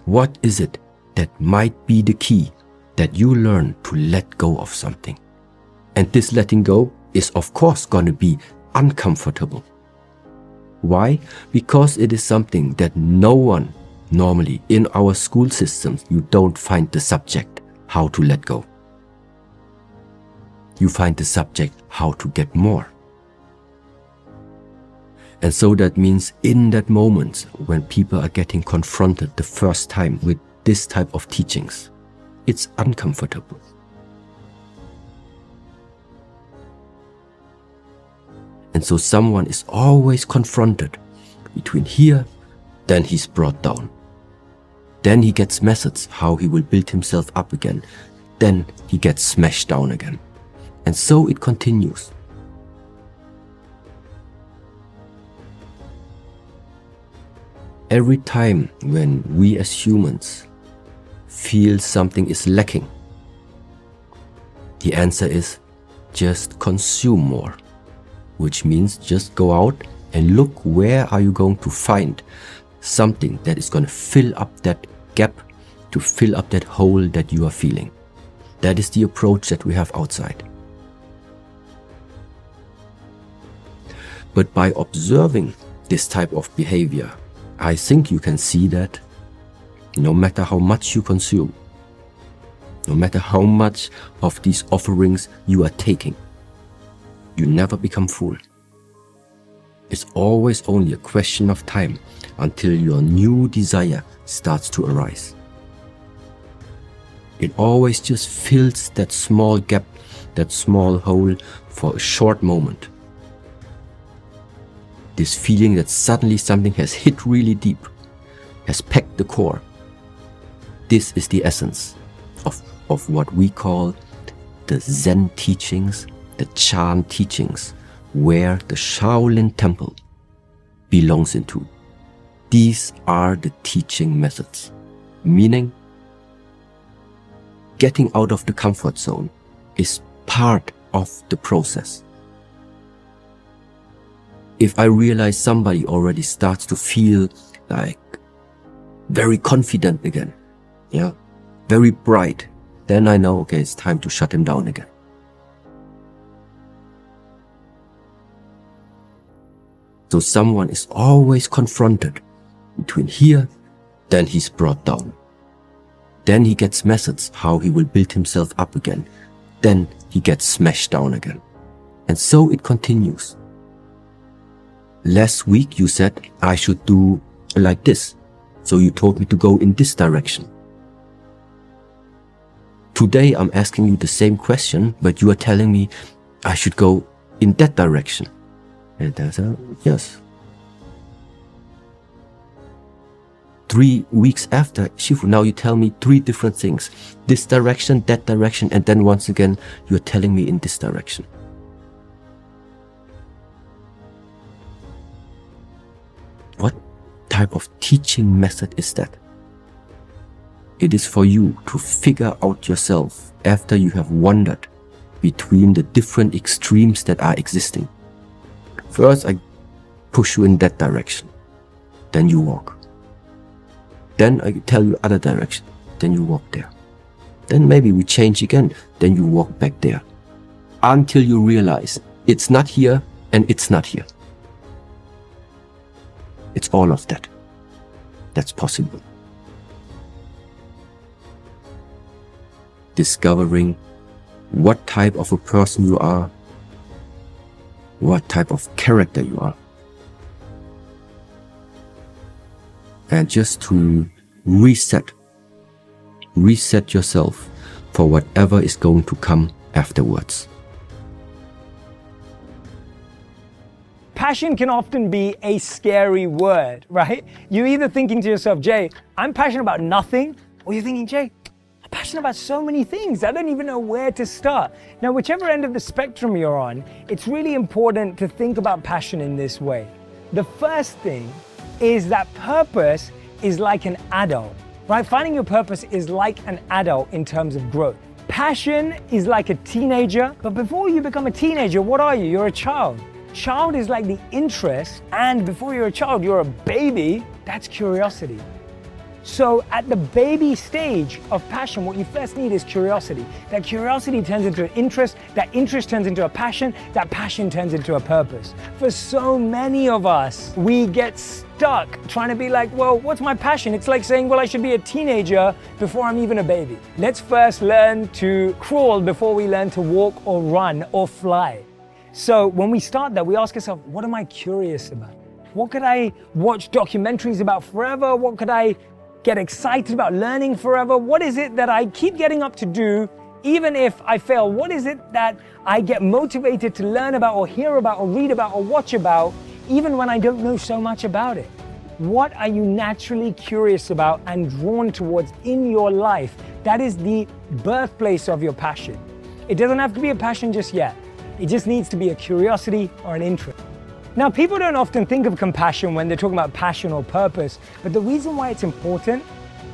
What is it that might be the key that you learn to let go of something? And this letting go is of course going to be uncomfortable. Why? Because it is something that no one normally in our school systems, you don't find the subject how to let go. You find the subject how to get more. And so that means in that moment when people are getting confronted the first time with this type of teachings, it's uncomfortable. And so someone is always confronted between here, then he's brought down. Then he gets methods how he will build himself up again. Then he gets smashed down again. And so it continues. Every time when we as humans feel something is lacking, the answer is just consume more, which means just go out and look where are you going to find something that is going to fill up that gap, to fill up that hole that you are feeling. That is the approach that we have outside. But by observing this type of behavior, I think you can see that no matter how much you consume, no matter how much of these offerings you are taking, you never become full. It's always only a question of time until your new desire starts to arise. It always just fills that small gap, that small hole for a short moment. This feeling that suddenly something has hit really deep, has pecked the core. This is the essence of what we call the Zen teachings, the Chan teachings, where the Shaolin Temple belongs into. These are the teaching methods, meaning getting out of the comfort zone is part of the process. If I realize somebody already starts to feel like very confident again, very bright, then I know, okay, it's time to shut him down again. So someone is always confronted between here, then he's brought down. Then he gets methods how he will build himself up again. Then he gets smashed down again. And so it continues. Last week you said I should do like this. So you told me to go in this direction. Today I'm asking you the same question, but you are telling me I should go in that direction. And there's a yes. 3 weeks after, Shifu, now you tell me 3 different things. This direction, that direction, and then once again, you're telling me in this direction. What type of teaching method is that? It is for you to figure out yourself after you have wandered between the different extremes that are existing. First, I push you in that direction. Then you walk. Then I tell you other direction. Then you walk there. Then maybe we change again. Then you walk back there. Until you realize it's not here and it's not here. It's all of that. That's possible. Discovering what type of a person you are, what type of character you are. And just to reset yourself for whatever is going to come afterwards. Passion can often be a scary word, right? You're either thinking to yourself, Jay, I'm passionate about nothing, or you're thinking, Jay, I'm passionate about so many things, I don't even know where to start. Now, whichever end of the spectrum you're on, it's really important to think about passion in this way. The first thing is that purpose is like an adult, right? Finding your purpose is like an adult in terms of growth. Passion is like a teenager, but before you become a teenager, what are you? You're a child. Child is like the interest, and before you're a child, you're a baby. That's curiosity. So at the baby stage of passion, what you first need is curiosity. That curiosity turns into an interest, that interest turns into a passion, that passion turns into a purpose. For so many of us, we get stuck trying to be like, well, what's my passion? It's like saying, well, I should be a teenager before I'm even a baby. Let's first learn to crawl before we learn to walk or run or fly. So when we start that, we ask ourselves, what am I curious about? What could I watch documentaries about forever? What could I get excited about learning forever? What is it that I keep getting up to do even if I fail? What is it that I get motivated to learn about or hear about or read about or watch about even when I don't know so much about it? What are you naturally curious about and drawn towards in your life? That is the birthplace of your passion. It doesn't have to be a passion just yet. It just needs to be a curiosity or an interest. Now, people don't often think of compassion when they're talking about passion or purpose, but the reason why it's important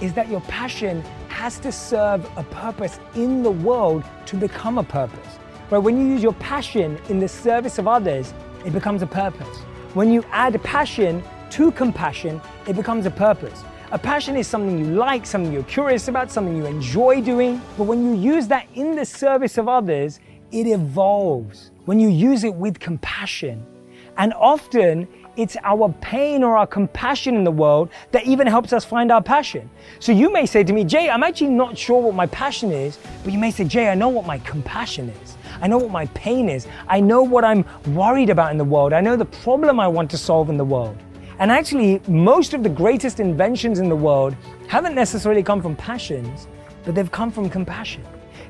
is that your passion has to serve a purpose in the world to become a purpose. But when you use your passion in the service of others, it becomes a purpose. When you add passion to compassion, it becomes a purpose. A passion is something you like, something you're curious about, something you enjoy doing, but when you use that in the service of others, it evolves. When you use it with compassion, and often it's our pain or our compassion in the world that even helps us find our passion. So you may say to me, Jay, I'm actually not sure what my passion is, but you may say, Jay, I know what my compassion is. I know what my pain is. I know what I'm worried about in the world. I know the problem I want to solve in the world. And actually, most of the greatest inventions in the world haven't necessarily come from passions, but they've come from compassion.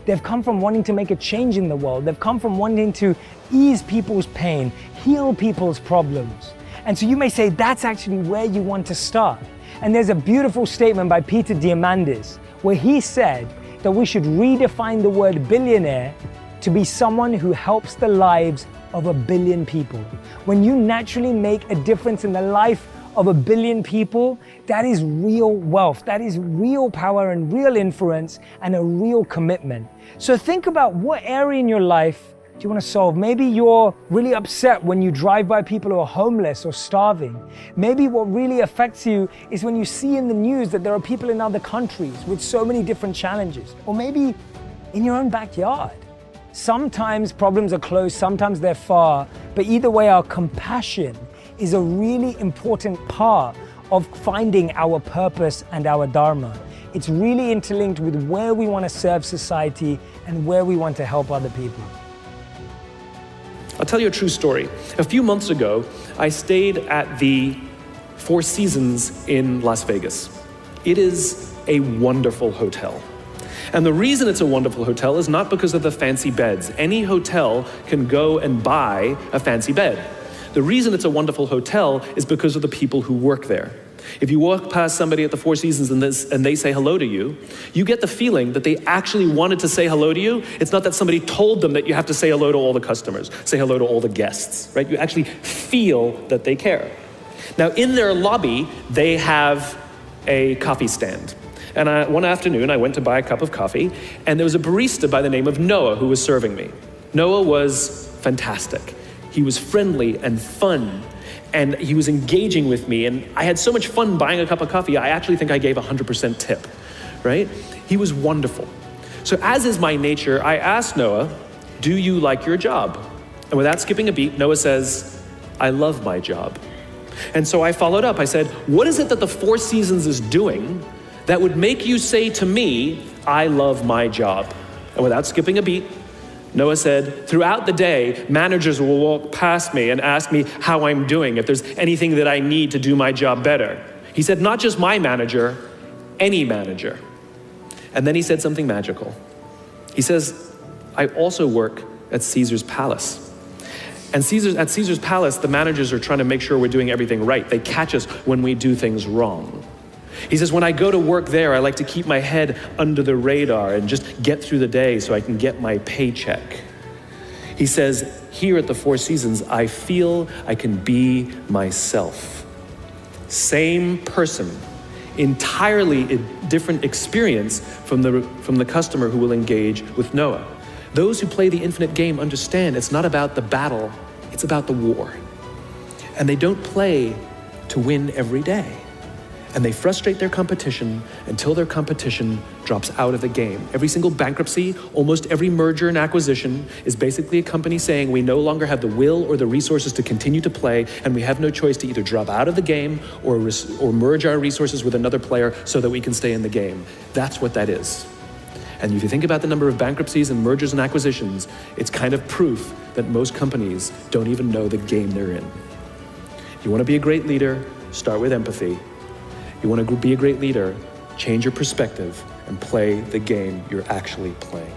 They've come from wanting to make a change in the world. They've come from wanting to ease people's pain, heal people's problems. And so you may say that's actually where you want to start. And there's a beautiful statement by Peter Diamandis where he said that we should redefine the word billionaire to be someone who helps the lives of 1 billion people. When you naturally make a difference in the life of 1 billion people, that is real wealth, that is real power and real influence and a real commitment. So think about what area in your life do you want to solve? Maybe you're really upset when you drive by people who are homeless or starving. Maybe what really affects you is when you see in the news that there are people in other countries with so many different challenges. Or maybe in your own backyard. Sometimes problems are close, sometimes they're far, but either way, our compassion is a really important part of finding our purpose and our dharma. It's really interlinked with where we want to serve society and where we want to help other people. I'll tell you a true story. A few months ago, I stayed at the Four Seasons in Las Vegas. It is a wonderful hotel. And the reason it's a wonderful hotel is not because of the fancy beds. Any hotel can go and buy a fancy bed. The reason it's a wonderful hotel is because of the people who work there. If you walk past somebody at the Four Seasons and they say hello to you, you get the feeling that they actually wanted to say hello to you. It's not that somebody told them that you have to say hello to all the customers, say hello to all the guests, right? You actually feel that they care. Now, in their lobby, they have a coffee stand. And one afternoon, I went to buy a cup of coffee, and there was a barista by the name of Noah who was serving me. Noah was fantastic. He was friendly and fun, and he was engaging with me, and I had so much fun buying a cup of coffee, I actually think I gave 100% tip, right? He was wonderful. So as is my nature, I asked Noah, do you like your job? And without skipping a beat, Noah says, I love my job. And so I followed up. I said, what is it that the Four Seasons is doing that would make you say to me, I love my job? And without skipping a beat, Noah said, throughout the day, managers will walk past me and ask me how I'm doing, if there's anything that I need to do my job better. He said, not just my manager, any manager. And then he said something magical. He says, I also work at Caesar's Palace. And at Caesar's Palace, the managers are trying to make sure we're doing everything right. They catch us when we do things wrong. He says, when I go to work there, I like to keep my head under the radar and just get through the day so I can get my paycheck. He says, here at the Four Seasons, I feel I can be myself. Same person, entirely a different experience from the customer who will engage with Noah. Those who play the infinite game understand it's not about the battle, it's about the war. And they don't play to win every day. And they frustrate their competition until their competition drops out of the game. Every single bankruptcy, almost every merger and acquisition is basically a company saying we no longer have the will or the resources to continue to play, and we have no choice to either drop out of the game or merge our resources with another player so that we can stay in the game. That's what that is. And if you think about the number of bankruptcies and mergers and acquisitions, it's kind of proof that most companies don't even know the game they're in. You want to be a great leader, start with empathy. You want to be a great leader, change your perspective and play the game you're actually playing.